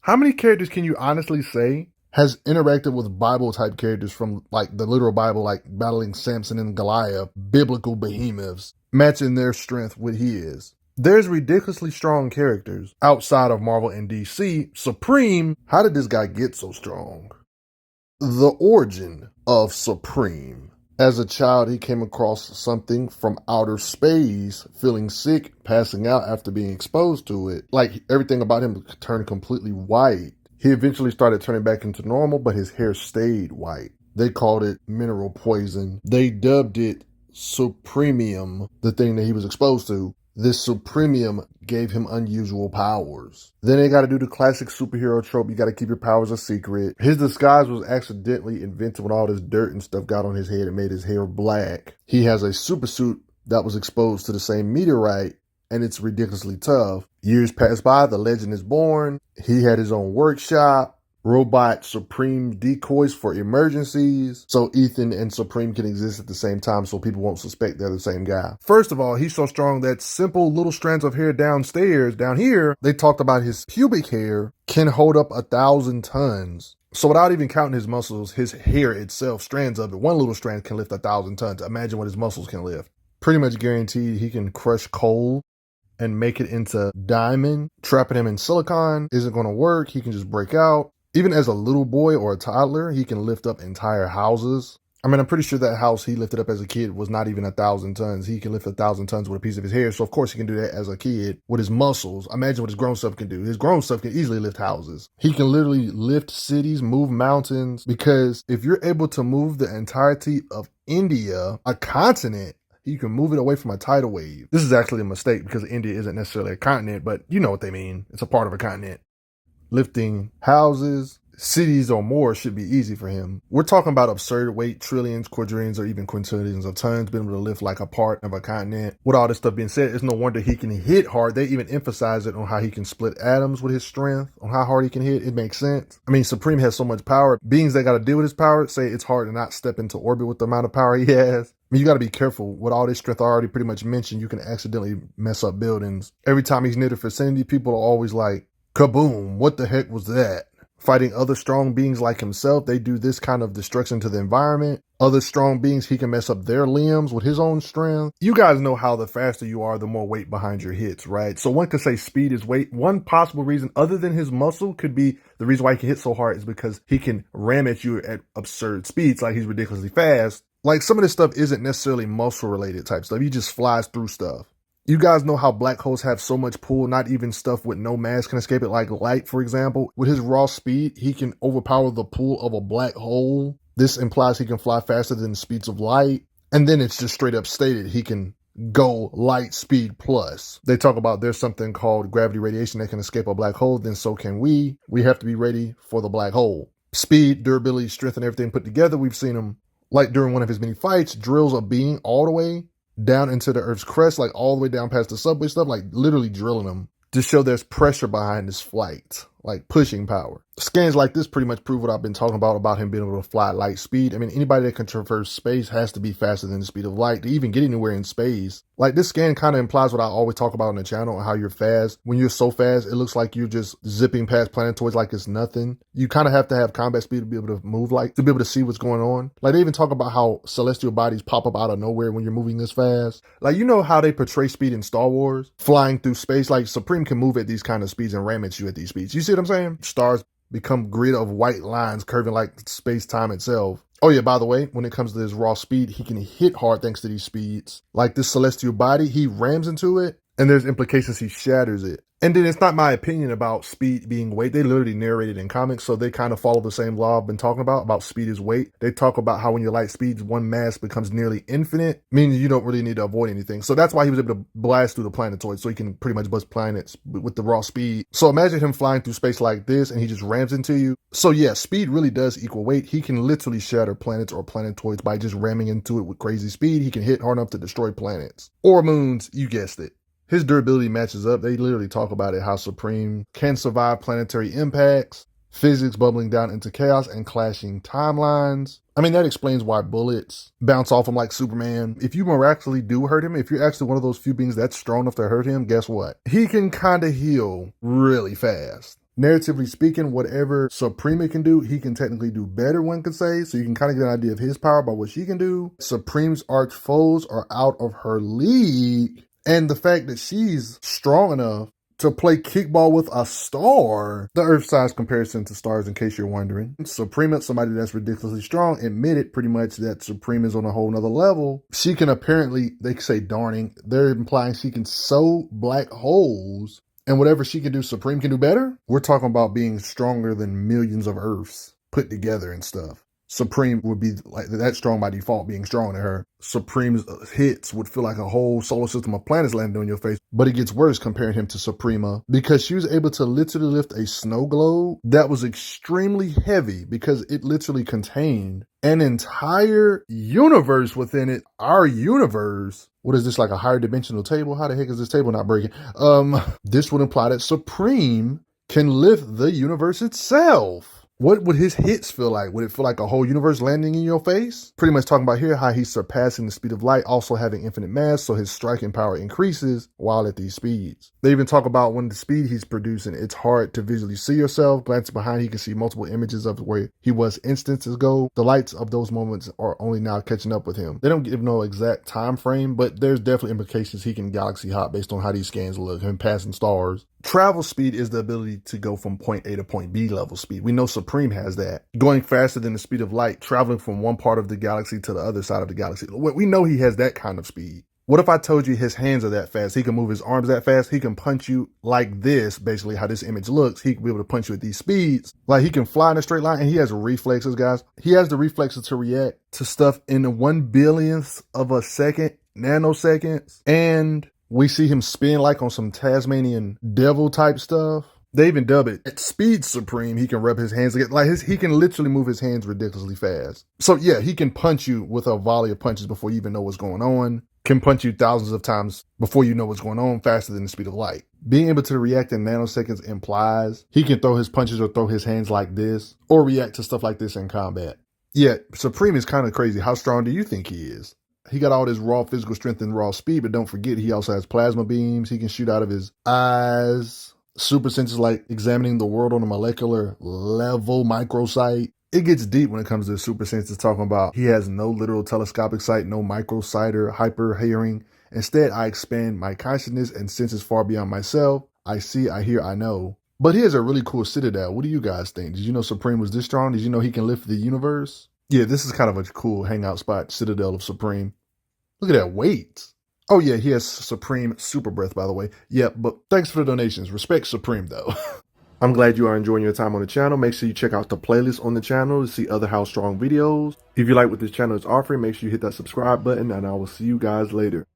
How many characters can you honestly say has interacted with Bible type characters from like the literal Bible, like battling Samson and Goliath, biblical behemoths, matching their strength with his? There's ridiculously strong characters outside of Marvel and DC. Supreme, how did this guy get so strong? The origin of Supreme. As a child, he came across something from outer space, feeling sick, passing out after being exposed to it. Like everything about him turned completely white. He eventually started turning back into normal, but his hair stayed white. They called it mineral poison. They dubbed it Supremium, the thing that he was exposed to. This Supremium gave him unusual powers. Then they got to do the classic superhero trope. You got to keep your powers a secret. His disguise was accidentally invented when all this dirt and stuff got on his head and made his hair black. He has a super suit that was exposed to the same meteorite, and it's ridiculously tough. Years pass by, the legend is born. He had his own workshop. Robot Supreme decoys for emergencies, so Ethan and Supreme can exist at the same time so people won't suspect they're the same guy. First of all, he's so strong that simple little strands of hair down here, they talked about his pubic hair can hold up 1,000 tons. So without even counting his muscles, his hair itself, strands of it, one little strand can lift 1,000 tons. Imagine what his muscles can lift. Pretty much guaranteed he can crush coal and make it into diamond. Trapping him in silicon isn't going to work. He can just break out. Even as a little boy or a toddler, he can lift up entire houses. I mean, I'm pretty sure that house he lifted up as a kid was not even 1,000 tons. He can lift 1,000 tons with a piece of his hair. So, of course, he can do that as a kid with his muscles. Imagine what his grown stuff can do. His grown stuff can easily lift houses. He can literally lift cities, move mountains, because if you're able to move the entirety of India, a continent, you can move it away from a tidal wave. This is actually a mistake because India isn't necessarily a continent, but you know what they mean. It's a part of a continent. Lifting houses, cities, or more should be easy for him. We're talking about absurd weight, trillions, quadrillions, or even quintillions of tons, being able to lift like a part of a continent. With all this stuff being said, it's no wonder he can hit hard. They even emphasize it on how he can split atoms with his strength, on how hard he can hit. It makes sense. I mean, Supreme has so much power. Beings that got to deal with his power say it's hard to not step into orbit with the amount of power he has. I mean, you got to be careful. With all this strength I already pretty much mentioned, you can accidentally mess up buildings. Every time he's near the vicinity, people are always like, kaboom, what the heck was that? Fighting other strong beings like himself, they do this kind of destruction to the environment. Other strong beings, he can mess up their limbs with his own strength. You guys know how the faster you are, the more weight behind your hits, right? So one could say speed is weight. One possible reason other than his muscle could be the reason why he can hit so hard is because he can ram at you at absurd speeds, like he's ridiculously fast. Like some of this stuff isn't necessarily muscle related type stuff. He just flies through stuff. You guys know how black holes have so much pull, not even stuff with no mass can escape it, like light, for example. With his raw speed, he can overpower the pull of a black hole. This implies he can fly faster than the speeds of light. And then it's just straight up stated he can go light speed plus. They talk about there's something called gravity radiation that can escape a black hole, then so can we. We have to be ready for the black hole. Speed, durability, strength, and everything put together. We've seen him, like during one of his many fights, drills a being all the way down into the Earth's crust, like all the way down past the subway stuff, like literally drilling them to show there's pressure behind his flight, like pushing power. Scans like this pretty much prove what I've been talking about him being able to fly at light speed. I mean, anybody that can traverse space has to be faster than the speed of light to even get anywhere in space. Like this scan kind of implies what I always talk about on the channel, how you're fast. When you're so fast, it looks like you're just zipping past planetoids like it's nothing. You kind of have to have combat speed to be able to move, like to be able to see what's going on. Like they even talk about how celestial bodies pop up out of nowhere when you're moving this fast. Like, you know how they portray speed in Star Wars? Flying through space, like Supreme can move at these kind of speeds and ram at you at these speeds. You see what I'm saying? Stars become grid of white lines curving like space-time itself. Oh yeah, by the way, when it comes to his raw speed, he can hit hard thanks to these speeds. Like this celestial body, he rams into it, and there's implications he shatters it. And then it's not my opinion about speed being weight. They literally narrate it in comics, so they kind of follow the same law I've been talking about speed is weight. They talk about how when your light speeds, one mass becomes nearly infinite, meaning you don't really need to avoid anything. So that's why he was able to blast through the planetoid, so he can pretty much bust planets with the raw speed. So imagine him flying through space like this, and he just rams into you. So yeah, speed really does equal weight. He can literally shatter planets or planetoids by just ramming into it with crazy speed. He can hit hard enough to destroy planets. Or moons, you guessed it. His durability matches up. They literally talk about it, how Supreme can survive planetary impacts, physics bubbling down into chaos, and clashing timelines. I mean, that explains why bullets bounce off him like Superman. If you miraculously do hurt him, if you're actually one of those few beings that's strong enough to hurt him, guess what? He can kind of heal really fast. Narratively speaking, whatever Suprema can do, he can technically do better, one could say. So you can kind of get an idea of his power by what she can do. Supreme's arch foes are out of her league. And the fact that she's strong enough to play kickball with a star. The Earth size comparison to stars, in case you're wondering. Suprema, somebody that's ridiculously strong, admitted pretty much that Suprema is on a whole nother level. She can apparently, they say darning, they're implying she can sew black holes. And whatever she can do, Supreme can do better? We're talking about being stronger than millions of Earths put together and stuff. Supreme would be like that strong by default, being strong to her. Supreme's hits would feel like a whole solar system of planets landing on your face. But it gets worse comparing him to Suprema because she was able to literally lift a snow globe that was extremely heavy because it literally contained an entire universe within it. Our universe. What is this, like a higher dimensional table? How the heck is this table not breaking? This would imply that Supreme can lift the universe itself. What would his hits feel like? Would it feel like a whole universe landing in your face? Pretty much talking about here how he's surpassing the speed of light, also having infinite mass, so his striking power increases while at these speeds. They even talk about when the speed he's producing, it's hard to visually see yourself. Glancing behind, he can see multiple images of where he was instances ago. The lights of those moments are only now catching up with him. They don't give no exact time frame, but there's definitely implications he can galaxy hop based on how these scans look, him passing stars. Travel speed is the ability to go from point A to point B level speed. We know Supreme has that. Going faster than the speed of light, traveling from one part of the galaxy to the other side of the galaxy. We know he has that kind of speed. What if I told you his hands are that fast? He can move his arms that fast. He can punch you like this, basically how this image looks. He can be able to punch you at these speeds. Like he can fly in a straight line, and he has reflexes, guys. He has the reflexes to react to stuff in the 1/1000th of a second, nanoseconds. And we see him spin like on some Tasmanian devil type stuff. They even dub it at speed Supreme. He can rub his hands against, like he can literally move his hands ridiculously fast. So yeah, he can punch you with a volley of punches before you even know what's going on. Can punch you thousands of times before you know what's going on, faster than the speed of light. Being able to react in nanoseconds implies he can throw his punches or throw his hands like this, or react to stuff like this in combat. Yeah, Supreme is kind of crazy. How strong do you think he is? He got all this raw physical strength and raw speed, but don't forget he also has plasma beams. He can shoot out of his eyes. Super senses like examining the world on a molecular level, microsight. It gets deep when it comes to super senses, talking about he has no literal telescopic sight, no microsight or hyper hearing. Instead, I expand my consciousness and senses far beyond myself. I see, I hear, I know. But he has a really cool citadel. What do you guys think? Did you know Supreme was this strong? Did you know he can lift the universe? Yeah, this is kind of a cool hangout spot, Citadel of Supreme. Look at that weight. Oh yeah, he has Supreme super breath, by the way. Yeah, but thanks for the donations. Respect Supreme, though. I'm glad you are enjoying your time on the channel. Make sure you check out the playlist on the channel to see other How Strong videos. If you like what this channel is offering, make sure you hit that subscribe button, and I will see you guys later.